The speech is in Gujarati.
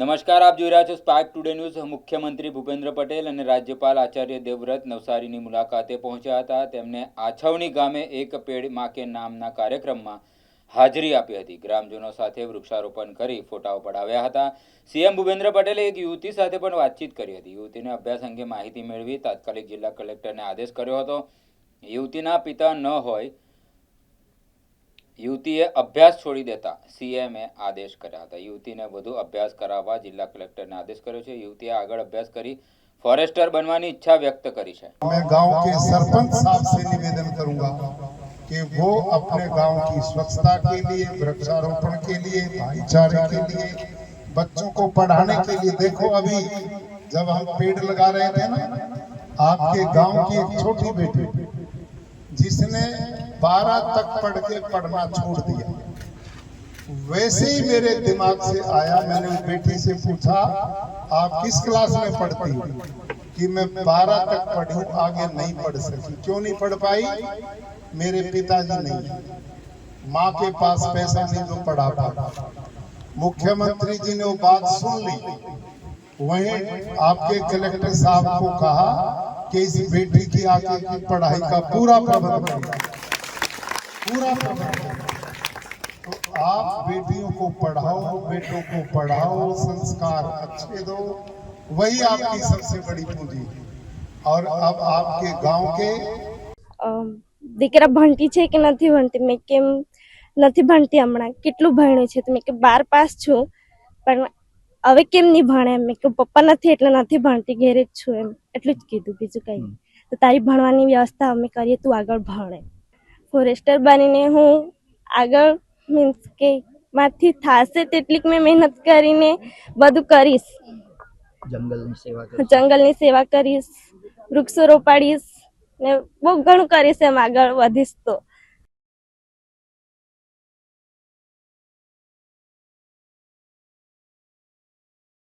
નમસ્કાર, આપ જોઈ રહ્યા છો સ્પાર્ક ટુડે ન્યૂઝ। મુખ્યમંત્રી ભૂપેન્દ્ર પટેલ અને રાજ્યપાલ આચાર્ય દેવવ્રત નવસારીની મુલાકાતે પહોંચ્યા હતા। તેમને આછવણી ગામે એક પેડ માં કે નામના કાર્યક્રમમાં હાજરી આપી હતી। ગ્રામજનો સાથે વૃક્ષારોપણ કરી ફોટાઓ પડાવ્યા હતા। સીએમ ભૂપેન્દ્ર પટેલે એક યુવતી સાથે પણ વાતચીત કરી હતી। યુવતીને અભ્યાસ અંગે માહિતી મેળવી તાત્કાલિક જિલ્લા કલેક્ટરને આદેશ કર્યો હતો। યુવતીના પિતા ન હોય યુવતીએ અભ્યાસ છોડી દેતા સીએમએ આદેશ કર્યા હતા। યુવતીને વધુ અભ્યાસ કરાવવા જિલ્લા કલેક્ટરને આદેશ કર્યો છે। યુવતીએ આગળ अभ्यास કરી फॉरेस्टर बनवानी इच्छा व्यक्त करी है। मैं गांव के सरपंच साहब से निवेदन करूंगा कि वो अपने गांव की स्वच्छता के लिए, वृक्षारोपण के लिए, भाईचारे के लिए, बच्चों को पढ़ाने के लिए, देखो अभी जब हम पेड़ लगा रहे थे ना, आपके गांव की एक छोटी बेटी जिसने 12 तक पढ़ के पढ़ना छोड़ दिया, वैसे ही मेरे दिमाग से आया। मैंने उस बेटी से पूछा आप किस क्लास में पढ़ती हो? कि मैं 12 तक पढ़ी हूँ, आगे नहीं पढ़ सकी। क्यों नहीं पढ़ पाई? मेरे पिताजी नहीं, माँ के पास पैसा नहीं जो पढ़ा पाता। मुख्यमंत्री जी ने वो बात सुन ली। वहीं आपके कलेक्टर साहब को कहा कि इस बेटी की आगे की पढ़ाई का पूरा प्रबंध करेगा, पूरा प्रबंध। तो आप बेटियों को पढ़ाओ, बेटों को पढ़ाओ, संस्कार अच्छे दो, वही आपकी सबसे बड़ी पूंजी। और अब आपके गांव के દીકરા ભણતી છે કે નથી ભણતી? મેં કેમ નથી ભણતી, હમણાં કેટલું ભણ્યું છે? તો મેં કે 12 પાસ છું, પણ હવે કેમ નહીં ભણે? મેં કે પપ્પા નથી એટલે નથી ભણતી, ઘેરે જ છું, એમ એટલું જ કીધું, બીજું કંઈ નહીં। તો તારી ભણવાની વ્યવસ્થા અમે કરીએ, તું આગળ ભણે। ફોરેસ્ટર બનીને હું આગળ મીન્સ કે માથી થાશે તેટલી મેં મહેનત કરીને બધું કરીશ। જંગલની સેવા કરીશ, વૃક્ષો રોપાડીશ ને બહુ ઘણું કરીશ, એમ આગળ વધીશ તો।